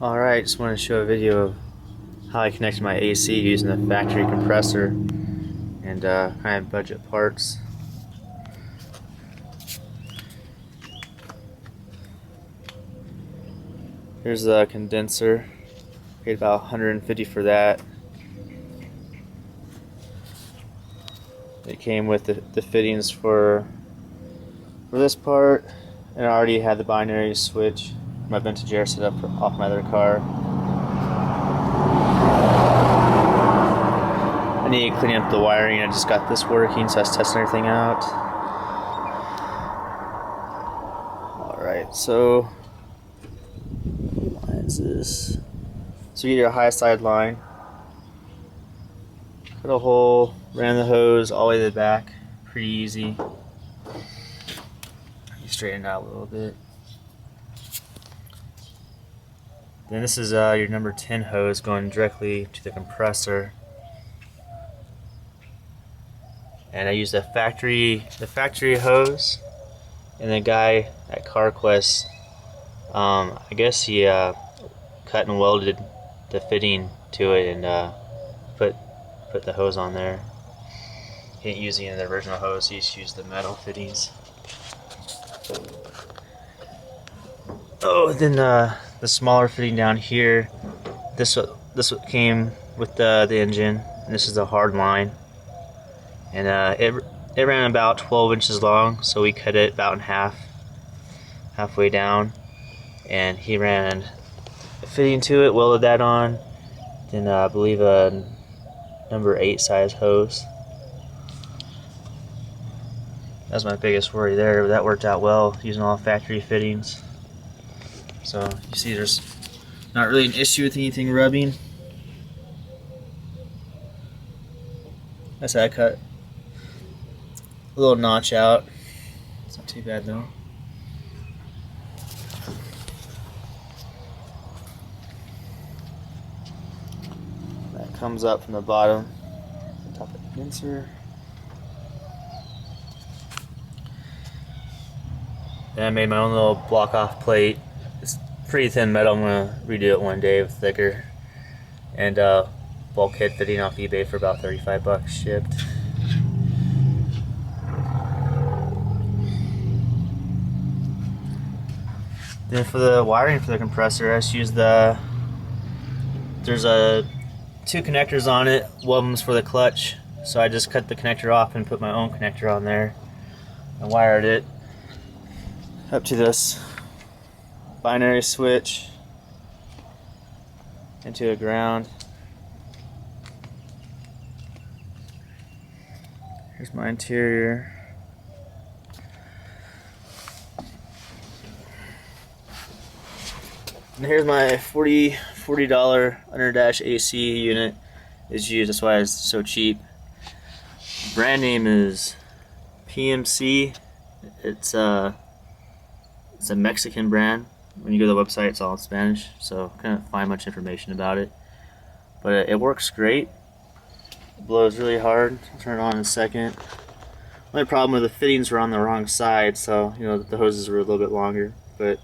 Alright, just wanted to show a video of how I connected my AC using the factory compressor and kind of budget parts. Here's the condenser. Paid about $150 for that. It came with the fittings for this part, and I already had the binary switch, my vintage air set up off my other car. I need to clean up the wiring. I just got this working, so I was testing everything out. Alright, so why is this? So you get your high side line, cut a hole, ran the hose all the way to the back, pretty easy. You straighten it out a little bit. Then this is your number 10 hose going directly to the compressor. And I used the factory hose, and the guy at CarQuest, I guess he cut and welded the fitting to it and put the hose on there. He didn't use any of the original hose, he just used the metal fittings. Oh, then the smaller fitting down here, this came with the engine, and this is the hard line. And it ran about 12 inches long, so we cut it about in half, halfway down. And he ran a fitting to it, welded that on. Then I believe a number 8 size hose. That was my biggest worry there, but that worked out well using all factory fittings. So you see there's not really an issue with anything rubbing. That's how I cut a little notch out. It's not too bad though. That comes up from the bottom, the top of the condenser. Then I made my own little block off plate. It's pretty thin metal. I'm gonna redo it one day with thicker. And bulkhead fitting off eBay for about 35 bucks shipped. Then for the wiring for the compressor, I just used there's two connectors on it. One of them's for the clutch, so I just cut the connector off and put my own connector on there and wired it up to this binary switch into the ground. Here's my interior. And here's my $40 under-dash AC unit is used. That's why it's so cheap. Brand name is PMC. It's a Mexican brand. When you go to the website, it's all in Spanish, so I can't find much information about it. But it works great. It blows really hard. I'll turn it on in a second. Only problem with the fittings were on the wrong side, so the hoses were a little bit longer. But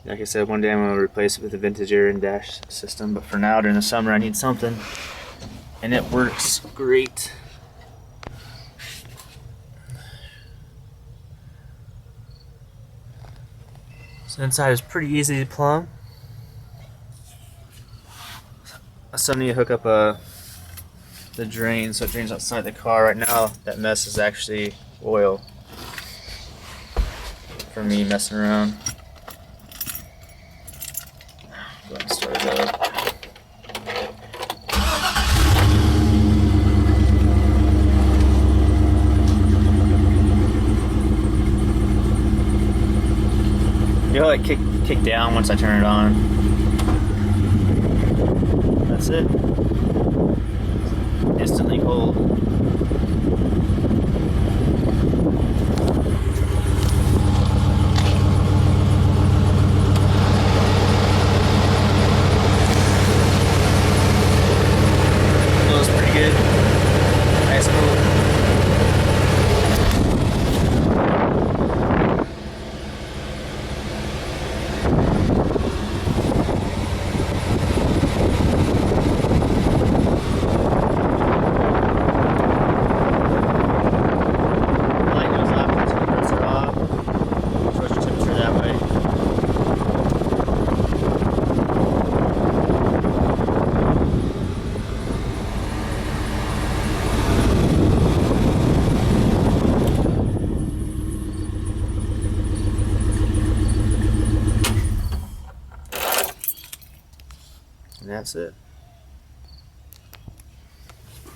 like I said, one day I'm going to replace it with a vintage air and dash system. But for now, during the summer, I need something, and it works great. So inside is pretty easy to plumb. I still need to hook up the drain so it drains outside the car. Right now, that mess is actually oil for me messing around. Go ahead and start it up. You'll like kick down once I turn it on. That's it. Instantly cold. Feels pretty good. Nice cold. that's it.